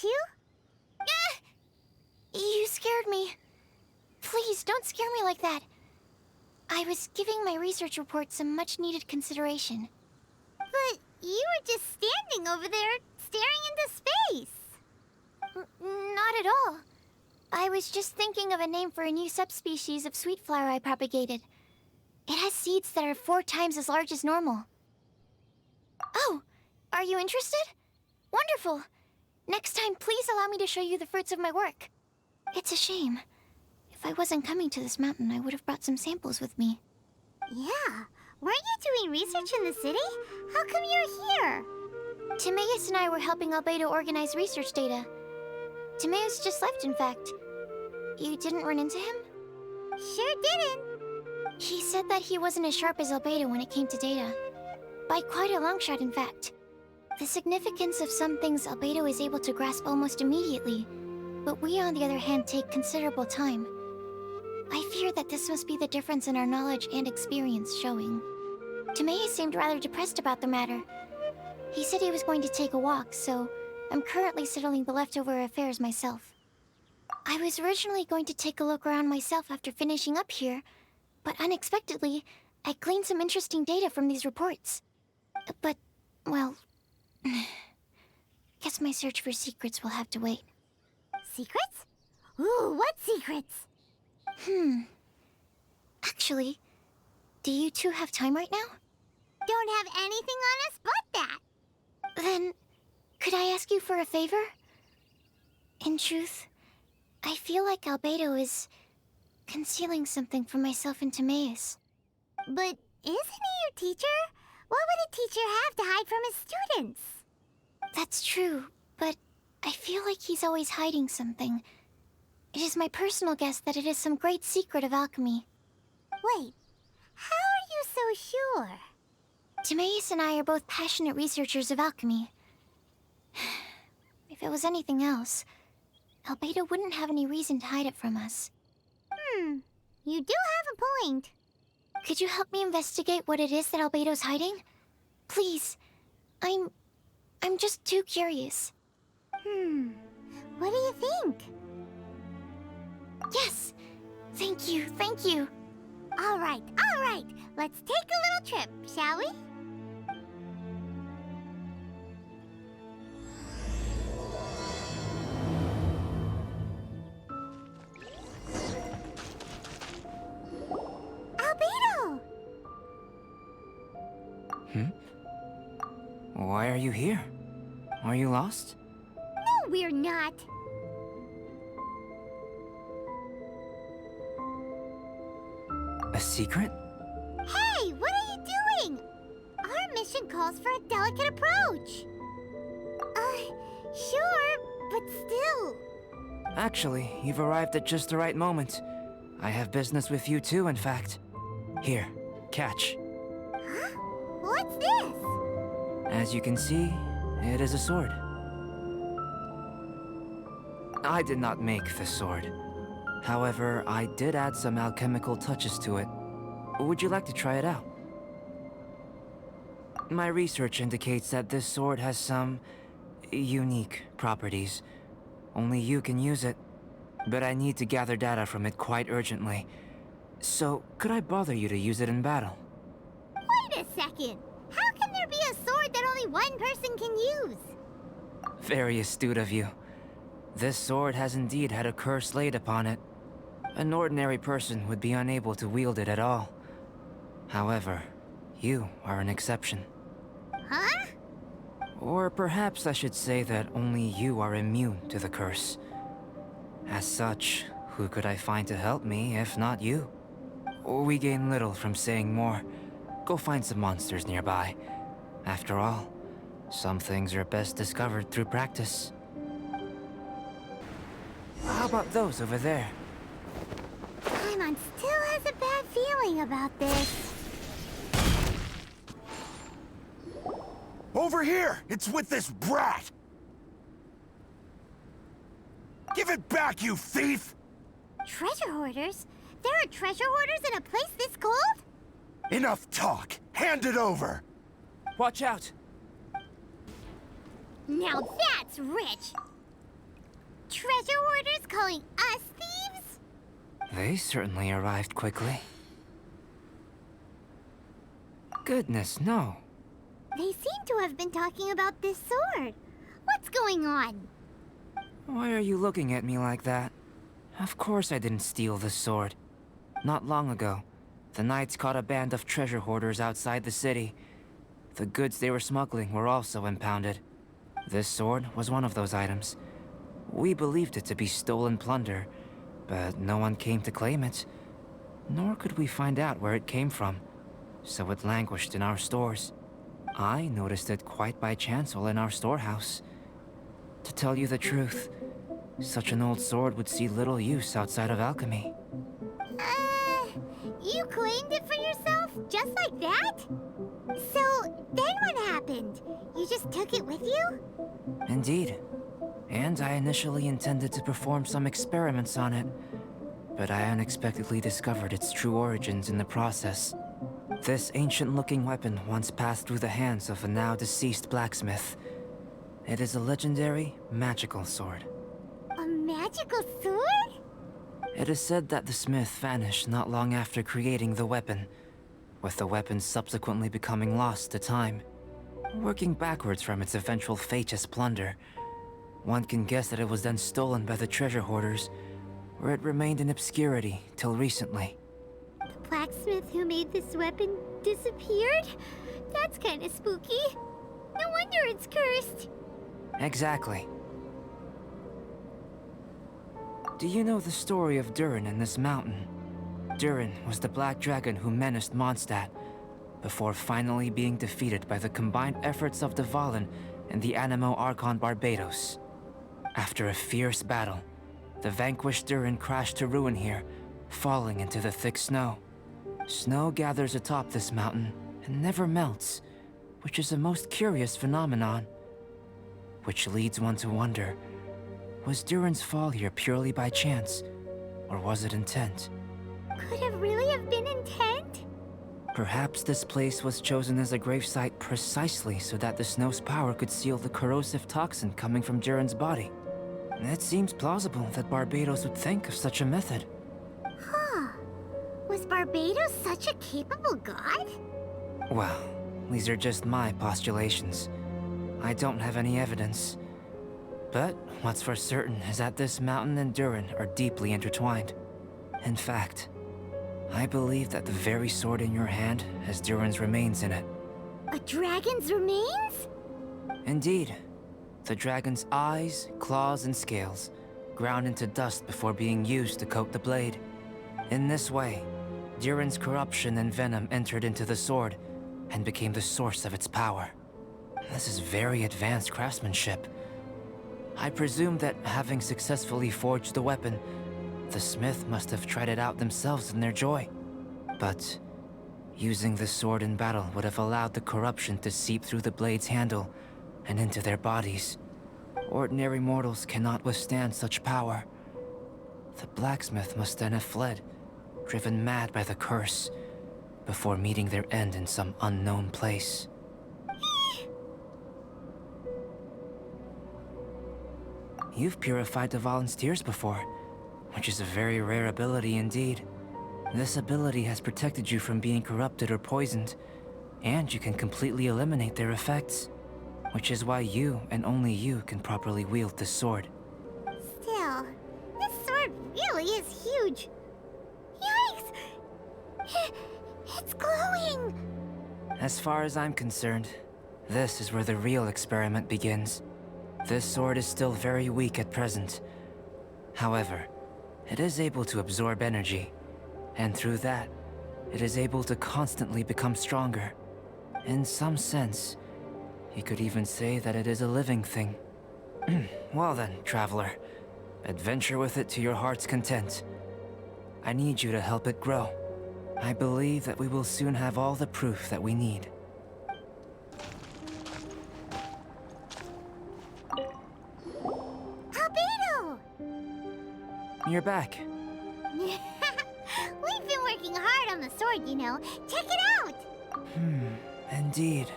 too? You scared me. Please, don't scare me like that. I was giving my research report some much-needed consideration. But you were just standing over there, staring into space. Not at all. I was just thinking of a name for a new subspecies of sweet flower I propagated. It has seeds that are 4 times as large as normal. Oh, are you interested? Wonderful. Next time, please allow me to show you the fruits of my work. It's a shame. If I wasn't coming to this mountain, I would have brought some samples with me. Yeah. Weren't you doing research in the city? How come you're here? Timaeus and I were helping Albedo organize research data. Timaeus just left, in fact. You didn't run into him? Sure didn't. He said that he wasn't as sharp as Albedo when it came to data. By quite a long shot, in fact. The significance of some things Albedo is able to grasp almost immediately, but we, on the other hand, take considerable time. I fear that this must be the difference in our knowledge and experience showing. Timaeus seemed rather depressed about the matter. He said he was going to take a walk, so I'm currently settling the leftover affairs myself. I was originally going to take a look around myself after finishing up here, but unexpectedly, I gleaned some interesting data from these reports. But, well, guess my search for secrets will have to wait. Secrets? Ooh, what secrets? Actually, do you two have time right now? Don't have anything on us but that. Then, could I ask you for a favor? In truth, I feel like Albedo is concealing something from myself and Timaeus. But isn't he your teacher? What would a teacher have to hide from his students? That's true, but I feel like he's always hiding something. It is my personal guess that it is some great secret of alchemy. Wait, how are you so sure? Timaeus and I are both passionate researchers of alchemy. If it was anything else, Albedo wouldn't have any reason to hide it from us. You do have a point. Could you help me investigate what it is that Albedo's hiding? Please. I'm just too curious. What do you think? Yes! Thank you, thank you! All right. Let's take a little trip, shall we? Albedo! Why are you here? Are you lost? No, we're not. A secret? Hey, what are you doing? Our mission calls for a delicate approach. Sure, but still. Actually, you've arrived at just the right moment. I have business with you too, in fact. Here, catch. Huh? What's this? As you can see, it is a sword. I did not make this sword. However, I did add some alchemical touches to it. Would you like to try it out? My research indicates that this sword has some unique properties. Only you can use it, but I need to gather data from it quite urgently. So, could I bother you to use it in battle? Wait a second. How can there be a sword that only one person can use? Very astute of you. This sword has indeed had a curse laid upon it. An ordinary person would be unable to wield it at all. However, you are an exception. Huh? Or perhaps I should say that only you are immune to the curse. As such, who could I find to help me if not you? We gain little from saying more. Go find some monsters nearby. After all, some things are best discovered through practice. How about those over there? Paimon still has a bad feeling about this. Over here! It's with this brat! Give it back, you thief! Treasure hoarders? There are treasure hoarders in a place this cold? Enough talk! Hand it over! Watch out! Now that's rich! treasure hoarders calling us thieves? They certainly arrived quickly. Goodness, no. They seem to have been talking about this sword. What's going on? Why are you looking at me like that? Of course I didn't steal this sword. Not long ago, the Knights caught a band of treasure hoarders outside the city. The goods they were smuggling were also impounded. This sword was one of those items. We believed it to be stolen plunder, but no one came to claim it. Nor could we find out where it came from, so it languished in our stores. I noticed it quite by chance while in our storehouse. To tell you the truth, such an old sword would see little use outside of alchemy. You claimed it for yourself? Just like that? So, then what happened? You just took it with you? Indeed. And I initially intended to perform some experiments on it, but I unexpectedly discovered its true origins in the process. This ancient-looking weapon once passed through the hands of a now-deceased blacksmith. It is a legendary, magical sword. A magical sword? It is said that the smith vanished not long after creating the weapon, with the weapon subsequently becoming lost to time. Working backwards from its eventual fate as plunder, one can guess that it was then stolen by the treasure hoarders, where it remained in obscurity till recently. The blacksmith who made this weapon disappeared? That's kinda spooky. No wonder it's cursed. Exactly. Do you know the story of Durin in this mountain? Durin was the black dragon who menaced Mondstadt, before finally being defeated by the combined efforts of the Valen and the Animo Archon Barbados. After a fierce battle, the vanquished Durin crashed to ruin here, falling into the thick snow. Snow gathers atop this mountain and never melts, which is a most curious phenomenon. Which leads one to wonder, was Durin's fall here purely by chance, or was it intent? Could it really have been intent? Perhaps this place was chosen as a gravesite precisely so that the snow's power could seal the corrosive toxin coming from Durin's body. It seems plausible that Barbados would think of such a method. Huh. Was Barbados such a capable god? Well, these are just my postulations. I don't have any evidence. But what's for certain is that this mountain and Durin are deeply intertwined. In fact, I believe that the very sword in your hand has Durin's remains in it. A dragon's remains? Indeed. The dragon's eyes, claws, and scales ground into dust before being used to coat the blade. In this way, Durin's corruption and venom entered into the sword and became the source of its power. This is very advanced craftsmanship. I presume that having successfully forged the weapon, the smith must have tried it out themselves in their joy. But using the sword in battle would have allowed the corruption to seep through the blade's handle and into their bodies. Ordinary mortals cannot withstand such power. The blacksmith must then have fled, driven mad by the curse, before meeting their end in some unknown place. You've purified the volunteers before, which is a very rare ability indeed. This ability has protected you from being corrupted or poisoned, and you can completely eliminate their effects, which is why you and only you can properly wield this sword. Still, this sword really is huge. Yikes! It's glowing! As far as I'm concerned, this is where the real experiment begins. This sword is still very weak at present. However, it is able to absorb energy, and through that, it is able to constantly become stronger. In some sense, you could even say that it is a living thing. Well then, traveler, adventure with it to your heart's content. I need you to help it grow. I believe that we will soon have all the proof that we need. Albedo! You're back. We've been working hard on the sword, you know. Check it out! Indeed.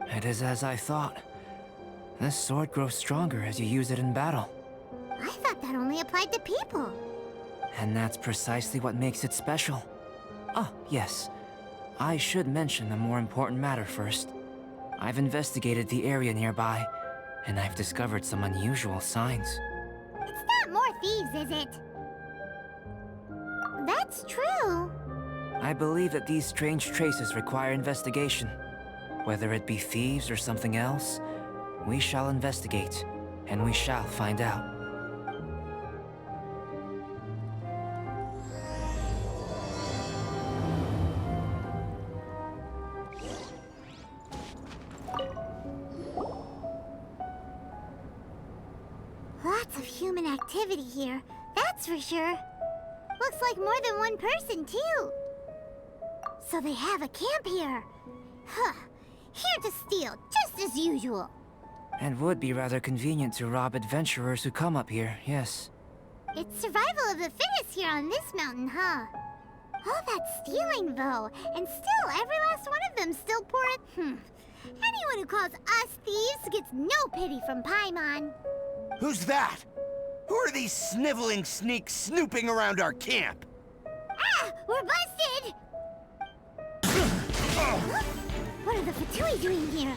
It is as I thought. This sword grows stronger as you use it in battle. I thought that only applied to people. And that's precisely what makes it special. Ah, yes. I should mention a more important matter first. I've investigated the area nearby, and I've discovered some unusual signs. It's not more thieves, is it? That's true. I believe that these strange traces require investigation. Whether it be thieves or something else, we shall investigate, and we shall find out. Lots of human activity here, that's for sure. Looks like more than one person, too. So they have a camp here. Huh. Here to steal, just as usual. And would be rather convenient to rob adventurers who come up here, yes. It's survival of the fittest here on this mountain, huh? All that stealing, though, and still every last one of them still pour it. Anyone who calls us thieves gets no pity from Paimon. Who's that? Who are these sniveling sneaks snooping around our camp? Ah! We're busted! What are the Fatui doing here?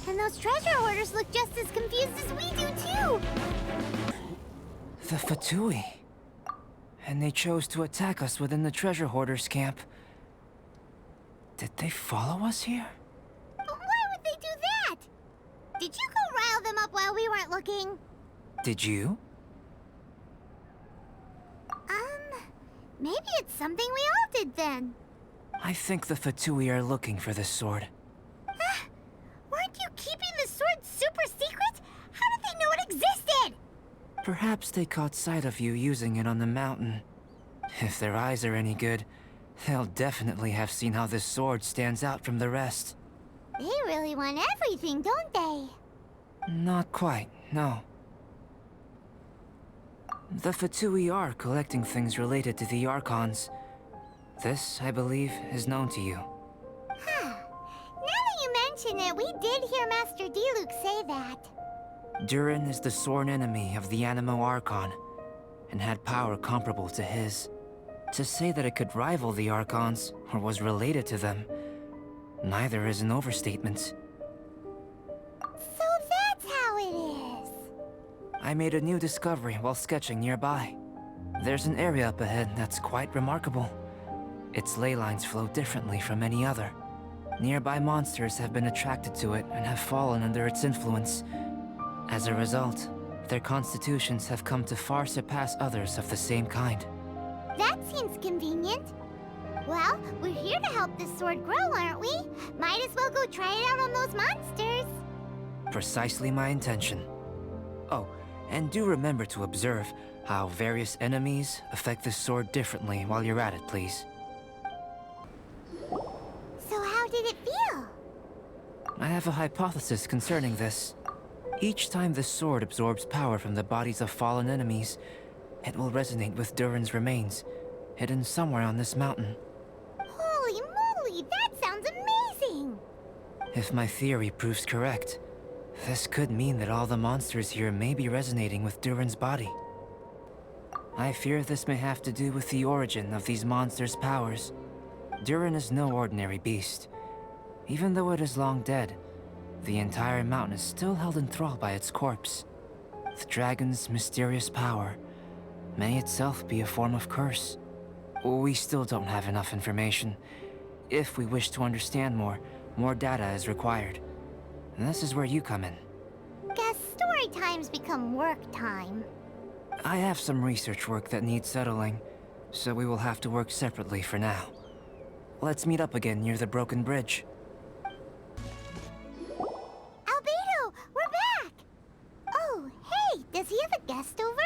And those treasure hoarders look just as confused as we do, too! The Fatui. And they chose to attack us within the treasure hoarders' camp. Did they follow us here? But why would they do that? Did you go rile them up while we weren't looking? Did you? Maybe it's something we all did then. I think the Fatui are looking for this sword. Weren't you keeping the sword super secret? How did they know it existed? Perhaps they caught sight of you using it on the mountain. If their eyes are any good, they'll definitely have seen how this sword stands out from the rest. They really want everything, don't they? Not quite, no. The Fatui are collecting things related to the Archons. This, I believe, is known to you. Huh. Now that you mention it, we did hear Master Diluc say that. Durin is the sworn enemy of the Animo Archon, and had power comparable to his. To say that it could rival the Archons, or was related to them, neither is an overstatement. So that's how it is. I made a new discovery while sketching nearby. There's an area up ahead that's quite remarkable. Its ley lines flow differently from any other. Nearby monsters have been attracted to it and have fallen under its influence. As a result, their constitutions have come to far surpass others of the same kind. That seems convenient. Well, we're here to help this sword grow, aren't we? Might as well go try it out on those monsters. Precisely my intention. Oh, and do remember to observe how various enemies affect the sword differently while you're at it, please. So how did it feel? I have a hypothesis concerning this. Each time this sword absorbs power from the bodies of fallen enemies, it will resonate with Durin's remains, hidden somewhere on this mountain. Holy moly, that sounds amazing! If my theory proves correct, this could mean that all the monsters here may be resonating with Durin's body. I fear this may have to do with the origin of these monsters' powers. Durin is no ordinary beast. Even though it is long dead, the entire mountain is still held in thrall by its corpse. The dragon's mysterious power may itself be a form of curse. We still don't have enough information. If we wish to understand more data is required. And this is where you come in. Guess story times become work time. I have some research work that needs settling, so we will have to work separately for now. Let's meet up again near the broken bridge. Albedo, we're back! Oh, hey, does he have a guest over?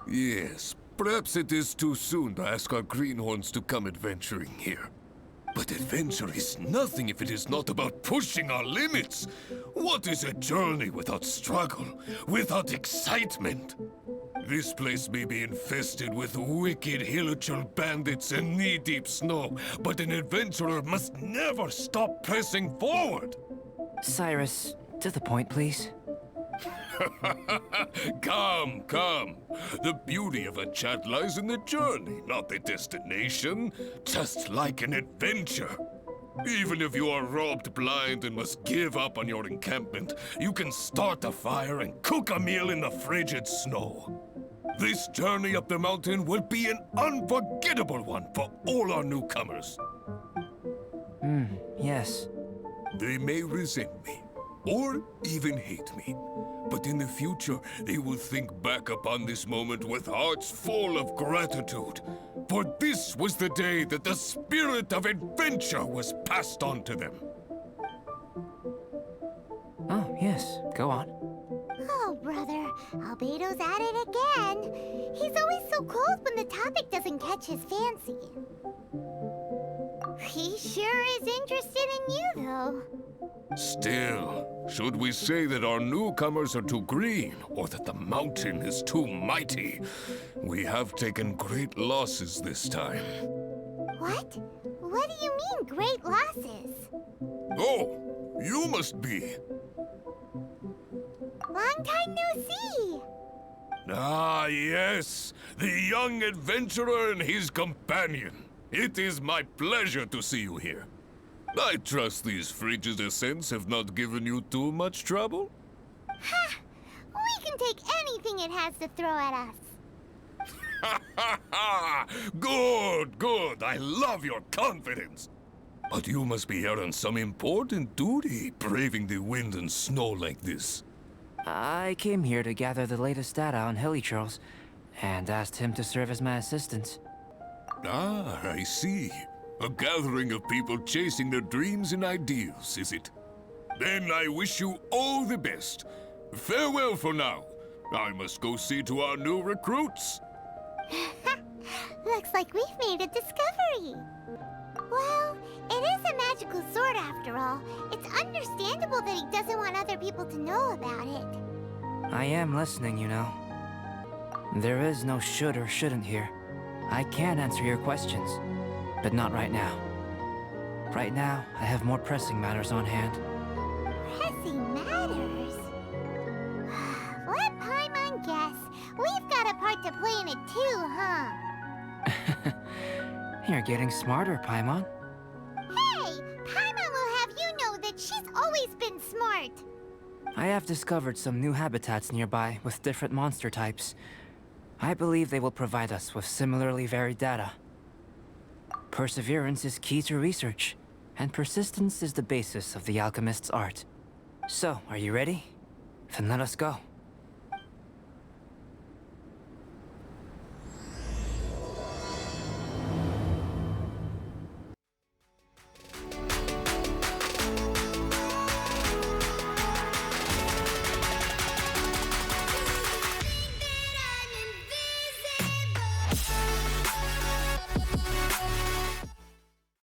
Yes, perhaps it is too soon to ask our greenhorns to come adventuring here. But adventure is nothing if it is not about pushing our limits. What is a journey without struggle, without excitement? This place may be infested with wicked hilichurl bandits and knee-deep snow, but an adventurer must never stop pressing forward. Cyrus, to the point, please. Come, come. The beauty of a chat lies in the journey, not the destination. Just like an adventure. Even if you are robbed blind and must give up on your encampment, you can start a fire and cook a meal in the frigid snow. This journey up the mountain will be an unforgettable one for all our newcomers. Yes. They may resent me, or even hate me. But in the future, they will think back upon this moment with hearts full of gratitude. For this was the day that the spirit of adventure was passed on to them. Oh, yes. Go on. Oh, brother, Albedo's at it again. He's always so cold when the topic doesn't catch his fancy. He sure is interested in you, though. Still, should we say that our newcomers are too green, or that the mountain is too mighty? We have taken great losses this time. What? What do you mean, great losses? Oh, you must be. Long time no see. Ah, yes, the young adventurer and his companion. It is my pleasure to see you here. I trust these frigid ascents have not given you too much trouble? Ha! We can take anything it has to throw at us. Ha ha ha! Good, good. I love your confidence. But you must be here on some important duty, braving the wind and snow like this. I came here to gather the latest data on Hilichurls, and asked him to serve as my assistant. Ah, I see. A gathering of people chasing their dreams and ideals, is it? Then I wish you all the best. Farewell for now. I must go see to our new recruits. Looks like we've made a discovery. Well, it is a magical sword after all. It's understandable that he doesn't want other people to know about it. I am listening, you know. There is no should or shouldn't here. I can answer your questions, but not right now. Right now, I have more pressing matters on hand. Pressing matters? Let Paimon guess. We've got a part to play in it too, huh? You're getting smarter, Paimon. Hey! Paimon will have you know that she's always been smart. I have discovered some new habitats nearby with different monster types. I believe they will provide us with similarly varied data. Perseverance is key to research, and persistence is the basis of the alchemist's art. So, are you ready? Then let us go.